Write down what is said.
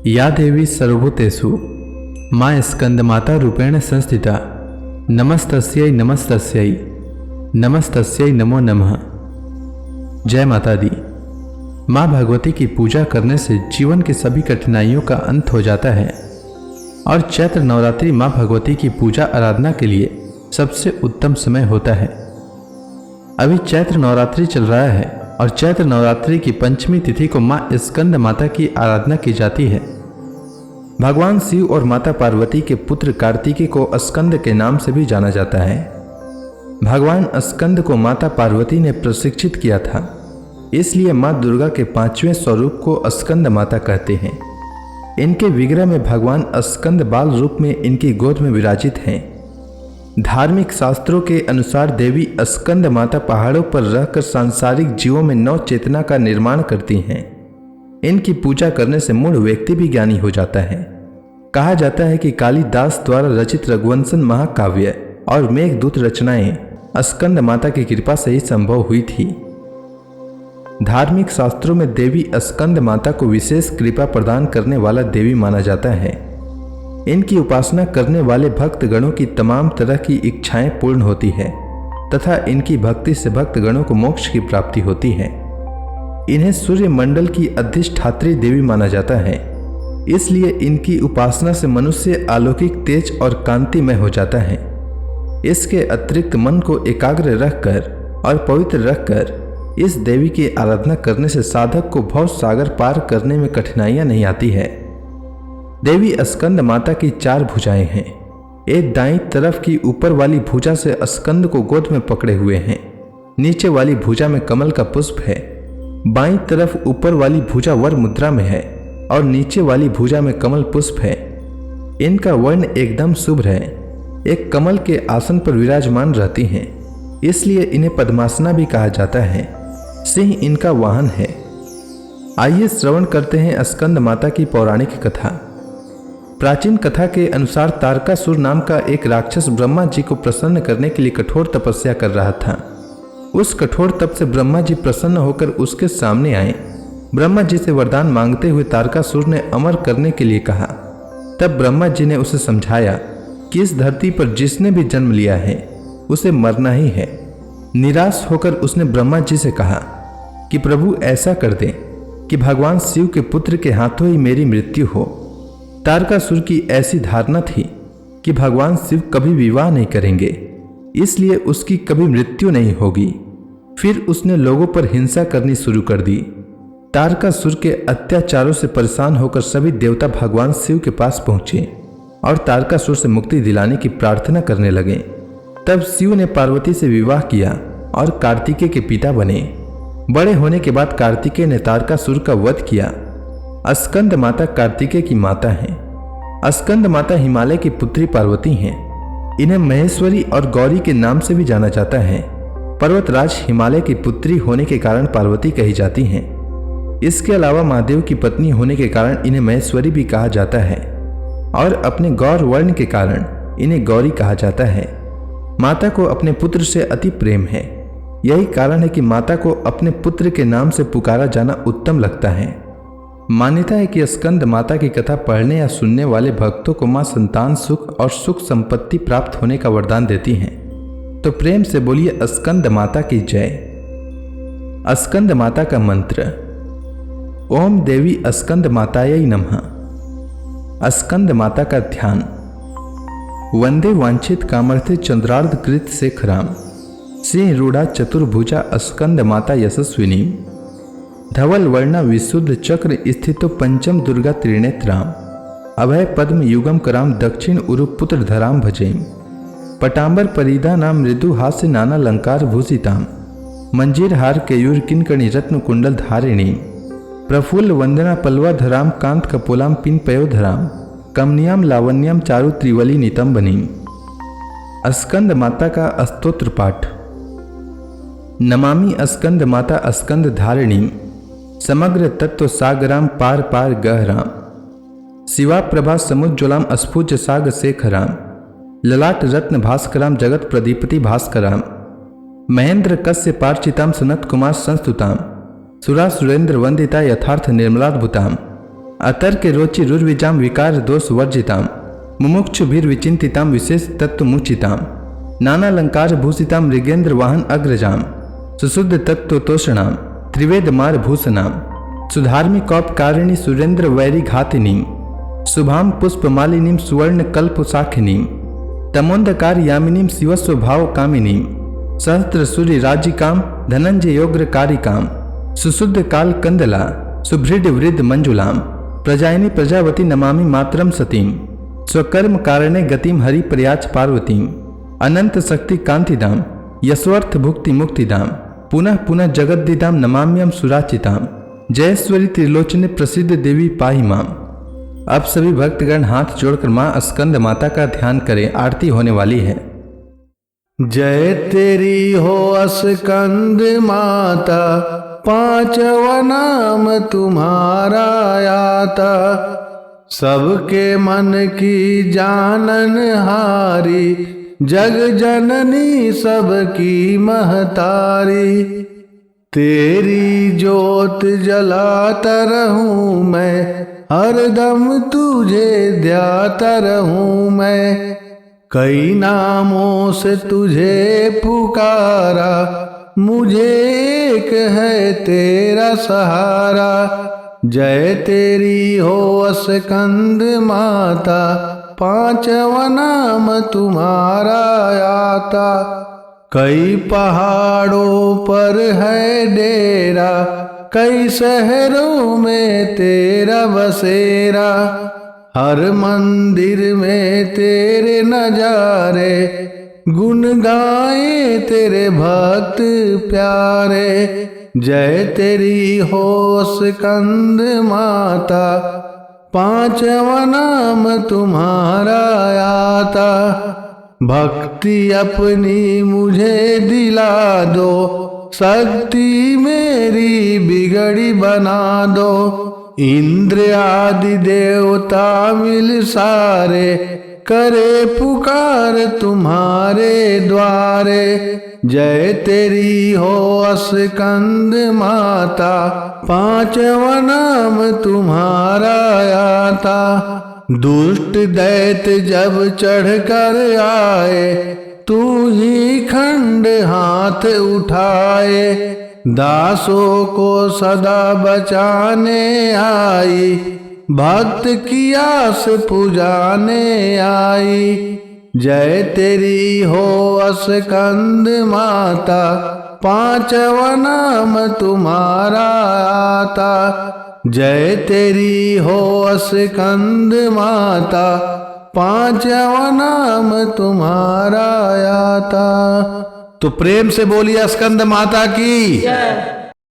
या देवी सर्वभूतेषु माँ स्कंदमाता रूपेण संस्थिता नमस्तस्यै नमस्तस्यै नमस्तस्यै नमो नमः। जय माता दी। माँ भगवती की पूजा करने से जीवन की सभी कठिनाइयों का अंत हो जाता है और चैत्र नवरात्रि माँ भगवती की पूजा आराधना के लिए सबसे उत्तम समय होता है। अभी चैत्र नवरात्रि चल रहा है और चैत्र नवरात्रि की पंचमी तिथि को माँ स्कंद माता की आराधना की जाती है। भगवान शिव और माता पार्वती के पुत्र कार्तिकेय को स्कंद के नाम से भी जाना जाता है। भगवान स्कंद को माता पार्वती ने प्रशिक्षित किया था, इसलिए माँ दुर्गा के 5वें स्वरूप को स्कंद माता कहते हैं। इनके विग्रह में भगवान स्कंद बाल रूप में इनकी गोद में विराजित हैं। धार्मिक शास्त्रों के अनुसार देवी स्कंद माता पहाड़ों पर रहकर सांसारिक जीवों में नव चेतना का निर्माण करती हैं। इनकी पूजा करने से मूढ़ व्यक्ति भी ज्ञानी हो जाता है। कहा जाता है कि कालिदास द्वारा रचित रघुवंशन महाकाव्य और मेघदूत रचनाएं स्कंद माता की कृपा से ही संभव हुई थी। धार्मिक शास्त्रों में देवी स्कंद माता को विशेष कृपा प्रदान करने वाला देवी माना जाता है। इनकी उपासना करने वाले भक्तगणों की तमाम तरह की इच्छाएं पूर्ण होती है तथा इनकी भक्ति से भक्तगणों को मोक्ष की प्राप्ति होती है। इन्हें सूर्य मंडल की अधिष्ठात्री देवी माना जाता है, इसलिए इनकी उपासना से मनुष्य अलौकिक तेज और कांतिमय हो जाता है। इसके अतिरिक्त मन को एकाग्र रखकर और पवित्र रखकर इस देवी की आराधना करने से साधक को भव सागर पार करने में कठिनाइयां नहीं आती है। देवी स्कंद माता की 4 भुजाएं हैं। एक दाईं तरफ की ऊपर वाली भुजा से स्कंद को गोद में पकड़े हुए हैं। नीचे वाली भुजा में कमल का पुष्प है। बाईं तरफ ऊपर वाली भुजा वर मुद्रा में है और नीचे वाली भुजा में कमल पुष्प है। इनका वर्ण एकदम शुभ है। एक कमल के आसन पर विराजमान रहती हैं, इसलिए इन्हें पद्मासना भी कहा जाता है। सिंह इनका वाहन है। आइए श्रवण करते हैं स्कंद माता की पौराणिक कथा। प्राचीन कथा के अनुसार तारकासुर नाम का एक राक्षस ब्रह्मा जी को प्रसन्न करने के लिए कठोर तपस्या कर रहा था। उस कठोर तप से ब्रह्मा जी प्रसन्न होकर उसके सामने आए। ब्रह्मा जी से वरदान मांगते हुए तारकासुर ने अमर करने के लिए कहा। तब ब्रह्मा जी ने उसे समझाया कि इस धरती पर जिसने भी जन्म लिया है उसे मरना ही है। निराश होकर उसने ब्रह्मा जी से कहा कि प्रभु ऐसा कर दें कि भगवान शिव के पुत्र के हाथों ही मेरी मृत्यु हो। तारकासुर की ऐसी धारणा थी कि भगवान शिव कभी विवाह नहीं करेंगे, इसलिए उसकी कभी मृत्यु नहीं होगी। फिर उसने लोगों पर हिंसा करनी शुरू कर दी। तारकासुर के अत्याचारों से परेशान होकर सभी देवता भगवान शिव के पास पहुंचे और तारकासुर से मुक्ति दिलाने की प्रार्थना करने लगे। तब शिव ने पार्वती से विवाह किया और कार्तिकेय के पिता बने। बड़े होने के बाद कार्तिकेय ने तारकासुर का वध किया। स्कंद माता कार्तिकेय की माता हैं। स्कंद माता हिमालय की पुत्री पार्वती हैं। इन्हें महेश्वरी और गौरी के नाम से भी जाना जाता है। पर्वतराज हिमालय की पुत्री होने के कारण पार्वती कही जाती हैं। इसके अलावा महादेव की पत्नी होने के कारण इन्हें महेश्वरी भी कहा जाता है और अपने गौर वर्ण के कारण इन्हें गौरी कहा जाता है। माता को अपने पुत्र से अति प्रेम है। यही कारण है कि माता को अपने पुत्र के नाम से पुकारा जाना उत्तम लगता है। मान्यता है कि स्कंद माता की कथा पढ़ने या सुनने वाले भक्तों को मां संतान सुख और सुख संपत्ति प्राप्त होने का वरदान देती हैं। तो प्रेम से बोलिए स्कंद माता की जय। स्कंद माता का मंत्र। ओम देवी स्कंद मातायै नमः। स्कंद माता का ध्यान। वंदे वांछित कामर्थे चंद्रार्ध कृत शेखराम सिंह रूढ़ा चतुर्भुजा स्कंद माता यशस्विनी धवल वर्णा विशुद्ध चक्र स्थितो पंचम दुर्गा त्रिनेत्राम अभय पद्म युगम कराम दक्षिण उरुपुत्र धराम भजेम पटांबर परिधा नाम मृदु हास्य नाना लंकार भूषिताम मंजीर हार केयूर किनकणी रत्न कुंडल धारिणी प्रफुल्ल वंदना पल्वा धराम कांत कपोलाम पिन पयो धराम कमनियाम लावण्याम चारु त्रिवली नितंबनीम। स्कंद माता का स्तोत्र पाठ। नमामि स्कंद माता स्कंद धारिणी समग्र तत्व सागराम पार पार गहराम शिवा प्रभा समुज्ज्वलाम स्फुज साग शेखराम ललाट रत्न भास्कराम जगत प्रदीपति भास्कराम महेंद्र कस्य पार्चिताम सनत कुमार संस्तुताम सुरा सुरेंद्र वंदिता यथार्थ निर्मलाद्भुताम अतर्क रोचिरुर्विजाम विकार दोष वर्जिताम मुमुक्षुभिर्विचिंतिताम विशेष तत्वमुचिताम नानालंकार भूषिताम मृगेंद्र वाहन अग्रजाम सुशुद्ध तत्वतोषणाम त्रिवेद मार भूषणाम सुधार्मिकौपकारिणी सुरेंद्र वैरी घातिनीम शुभाम पुष्पमालिनीम सुवर्ण कल्पशाखिनीम तमोंधकार यामिनीम शिवस्व भाव कामिनीम सहस्त्र सूर्य राजिकाम धनंजय योग्र कारिकाम सुशुद्ध काल कंदला सुभृड वृद्ध मंजुलाम प्रजायिनी प्रजावती नमामि मातरम सतीम स्वकर्म कारणे गतिम हरि प्रयाच पार्वतीम अनंत शक्ति कांतिदाम यशवर्थ भुक्ति मुक्तिदाम पुनः पुनः जगद्दिदाम नमाम्यम सुराचिताम जयेश्वरी त्रिलोचने प्रसिद्ध देवी पाहि माम। अब सभी भक्तगण हाथ जोड़कर मां स्कंद माता का ध्यान करें, आरती होने वाली है। जय तेरी हो स्कंद माता, पांचवा नाम तुम्हारा आता। सबके मन की जानन हारी, जग जननी सबकी महतारी। तेरी जोत जलाता रहूं मैं, हरदम तुझे ध्याता रहूं मैं। कई नामों से तुझे पुकारा, मुझे एक है तेरा सहारा। जय तेरी हो स्कंद माता, पांचवा नाम तुम्हारा आता। कई पहाड़ों पर है डेरा, कई शहरों में तेरा बसेरा। हर मंदिर में तेरे नजारे, गुण गाए तेरे भक्त प्यारे। जय तेरी हो स्कंद माता, पांचवा नाम तुम्हारा आता। भक्ति अपनी मुझे दिला दो, शक्ति मेरी बिगड़ी बना दो। इंद्र आदि देवता मिल सारे, करे पुकार तुम्हारे द्वारे। जय तेरी हो स्कंद माता, पांचवा नाम तुम्हारा आता। दुष्ट दैत्य जब चढ़ कर आए, तू ही खंड हाथ उठाए। दासों को सदा बचाने आई, भक्त की आस पुजाने आई। जय तेरी हो स्कंद माता, पांचवा नाम तुम्हारा आता। जय तेरी हो स्कंद माता, पांचवा नाम तुम्हारा आता। तो प्रेम से बोलिए स्कंद माता की।